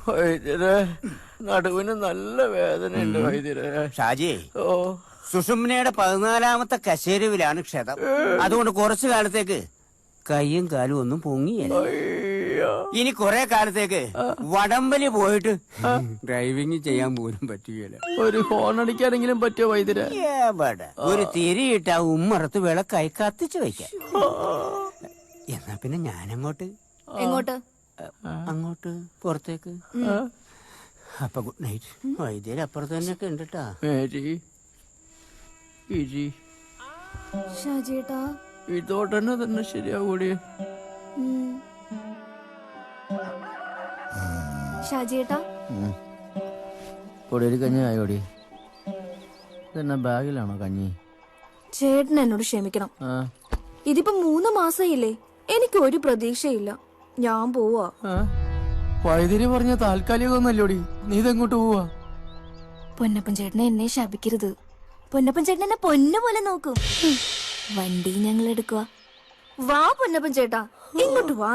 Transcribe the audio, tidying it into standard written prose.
വൈദ്യരെ, നടുവിന് നല്ല വേദനയുണ്ട് വൈദ്യരെ. ഷാജി, ഓ, സുഷുമ്നയുടെ 14ാമത്തെ കശേരുവിലാണ് ക്ഷതം. അതുകൊണ്ട് കുറച്ചു കാലത്തേക്ക് കൈയും കാലും ഒന്നും പൊങ്ങിയല്ല. ഇനി കുറെ കാലത്തേക്ക് വടംവലി പോയിട്ട് ഡ്രൈവിംഗ് ചെയ്യാൻ പോലും പറ്റുകയില്ല. ഒരു ഹോൺ അടിക്കാനെങ്കിലും പറ്റുമോ വൈദ്യരെ? ഒരു തിരിയിട്ട ഉമ്മറത്ത് വിളക്കായി കത്തിച്ചു വയ്ക്കാം. എന്നാ പിന്നെ ഞാനങ്ങോട്ട്. എങ്ങോട്ട്? അങ്ങോട്ട് പുറത്തേക്ക്. അപ്പൊ ഗുഡ് നൈറ്റ്. വൈദ്യര് അപ്പുറത്ത് തന്നെയൊക്കെ ഉണ്ട് കേട്ടാ. ഷാജിയേട്ടാ, ഇതോടനെ തന്നെ ശരിയാകൂടി. ഷാജിയേട്ടാ, പൊടിയൊരു കഞ്ഞി ആയോടി. ഇതെന്നാ ബാഗിലാണോ കഞ്ഞി? ചേട്ടൻ എന്നോട് ക്ഷമിക്കണം. ഇതിപ്പോ 3 മാസമായില്ലേ, എനിക്ക് ഒരു പ്രതീക്ഷയില്ല. ഞാൻ പോവാ. വൈദ്യര് പറഞ്ഞ താൽക്കാലികമൊന്നല്ലോടി. നീ ഇതെങ്ങോട്ട് പോവാ? പൊന്നപ്പൻ ചേട്ടനെ എന്നെ ശപിക്കരുത്. പൊന്നപ്പൻ ചേട്ടൻ എന്നെ പൊന്നു പോലെ നോക്കും. വണ്ടി ഞങ്ങൾ എടുക്കുക. വാ പൊന്നപ്പൻ ചേട്ടാ, ഇങ്ങോട്ട് വാ.